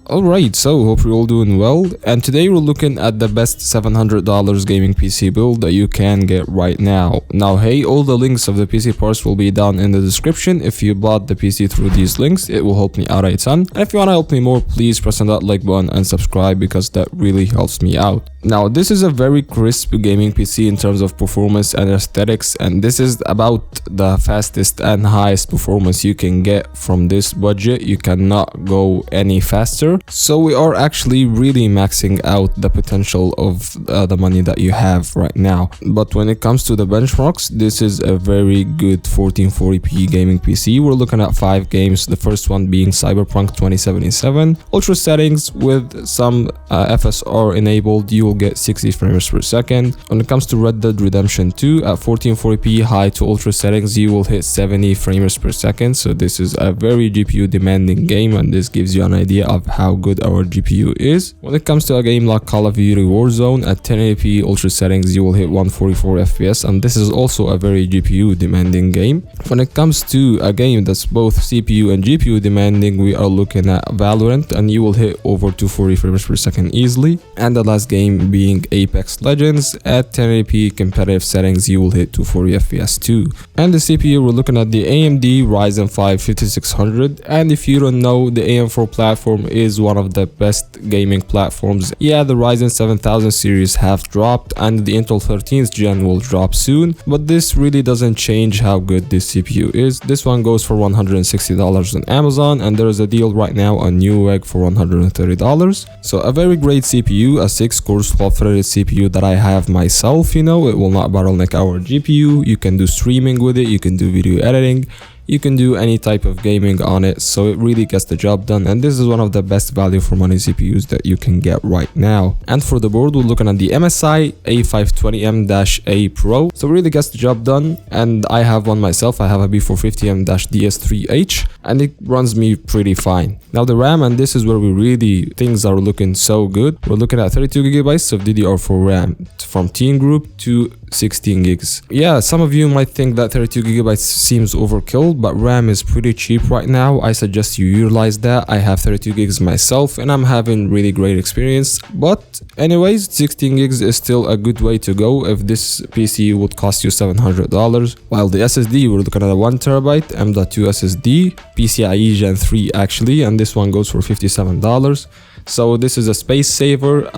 Alright, so hope you're all doing well, and today we're looking at the best $700 gaming PC build that you can get right now. Now hey, all the links of the PC parts will be down in the description. If you bought the PC through these links, it will help me out a ton. And if you want to help me more, please press on that like button and subscribe because that really helps me out. Now this is a very crisp gaming PC in terms of performance and aesthetics, and this is about the fastest and highest performance you can get from this budget. You cannot go any faster. So we are actually really maxing out the potential of the money that you have right now. But when it comes to the benchmarks, this is a very good 1440p gaming PC. We're looking at 5 games, the first one being Cyberpunk 2077. Ultra settings with some FSR enabled, you will get 60 frames per second. When it comes to Red Dead Redemption 2 at 1440p high to ultra settings, you will hit 70 frames per second. So this is a very GPU demanding game, and this gives you an idea of how good our GPU is. When it comes to a game like Call of Duty Warzone at 1080p ultra settings, you will hit 144 FPS, and this is also a very GPU demanding game. When it comes to a game that's both CPU and GPU demanding, we are looking at Valorant, and you will hit over 240 frames per second easily. And the last game being Apex Legends at 1080p competitive settings, you will hit 240 FPS too. And the CPU, we're looking at the AMD Ryzen 5 5600, and if you don't know, the AM4 platform is one of the best gaming platforms. Yeah, the Ryzen 7000 series have dropped and the Intel 13th gen will drop soon, but this really doesn't change how good this CPU is. This one goes for $160 on Amazon, and there is a deal right now on Newegg for $130. So a very great CPU, a 6-core 12-threaded CPU that I have myself. You know, it will not bottleneck our GPU. You can do streaming with it, you can do video editing, you can do any type of gaming on it, so it really gets the job done, and this is one of the best value for money CPUs that you can get right now. And for the board, we're looking at the MSI A520M-A Pro, so it really gets the job done, and I have one myself. I have a B450M-DS3H, and it runs me pretty fine. Now the RAM, and this is where we really things are looking so good. We're looking at 32GB of DDR4 RAM from Teen Group to 16 gigs. Yeah, some of you might think that 32GB seems overkill, but RAM is pretty cheap right now. I suggest you utilize that. I have 32 gigs myself and I'm having really great experience. But anyways, 16 gigs is still a good way to go if this PC would cost you $700. While the SSD, we're looking at a 1TB M.2 SSD, PCIe Gen 3 actually, and this one goes for $57. So this is a space saver,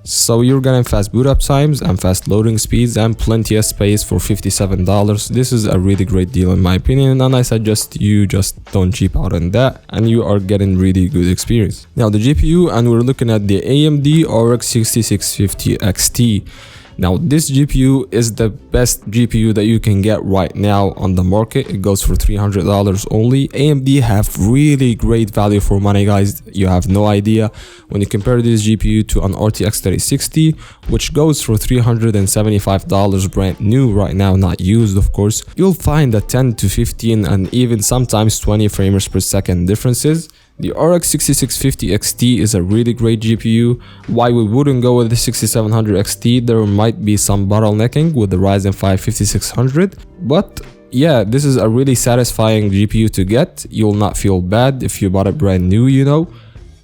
so you're getting fast boot up times and fast loading speeds and plenty of space for $57. This is a really great deal in my opinion, and I suggest you just don't cheap out on that and you are getting really good experience. Now the GPU, and we're looking at the AMD RX 6650 XT. Now this GPU is the best GPU that you can get right now on the market. It goes for $300 only. AMD have really great value for money, guys. You have no idea. When you compare this GPU to an RTX 3060, which goes for $375 brand new right now, not used of course, you'll find a 10 to 15 and even sometimes 20 frames per second differences. The RX 6650 XT is a really great GPU. Why we wouldn't go with the 6700 XT? There might be some bottlenecking with the Ryzen 5 5600, but yeah, this is a really satisfying GPU to get. You'll not feel bad if you bought it brand new, you know,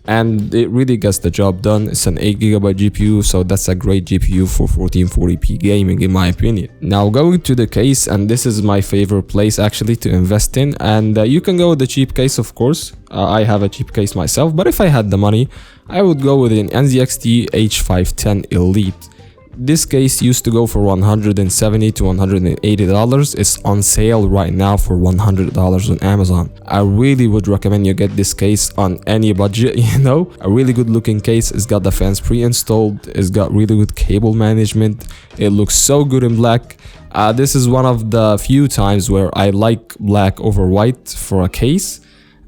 and it really gets the job done. It's an 8GB GPU, so that's a great GPU for 1440p gaming in my opinion. Now going to the case, and this is my favorite place actually to invest in, and you can go with the cheap case of course. I have a cheap case myself, but if I had the money, I would go with an NZXT H510 Elite. This case used to go for $170 to $180. It's on sale right now for $100 on Amazon. I really would recommend you get this case on any budget, you know. A really good looking case. It's got the fans pre-installed. It's got really good cable management. It looks so good in black. This is one of the few times where I like black over white for a case.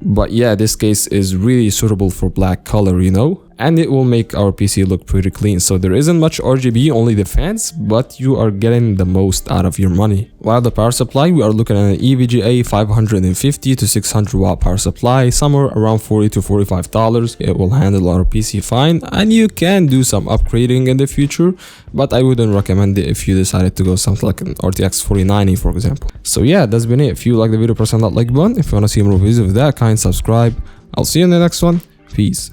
But yeah, this case is really suitable for black color, you know, and it will make our PC look pretty clean. So there isn't much RGB, only the fans, but you are getting the most out of your money. While the power supply, we are looking at an EVGA 550 to 600 watt power supply, somewhere around $40 to $45. It will handle our PC fine, and you can do some upgrading in the future, but I wouldn't recommend it if you decided to go something like an RTX 4090 for example. So yeah, that's been it. If you like the video, press on that like button. If you want to see more videos of that kind, subscribe. I'll see you in the next one. Peace.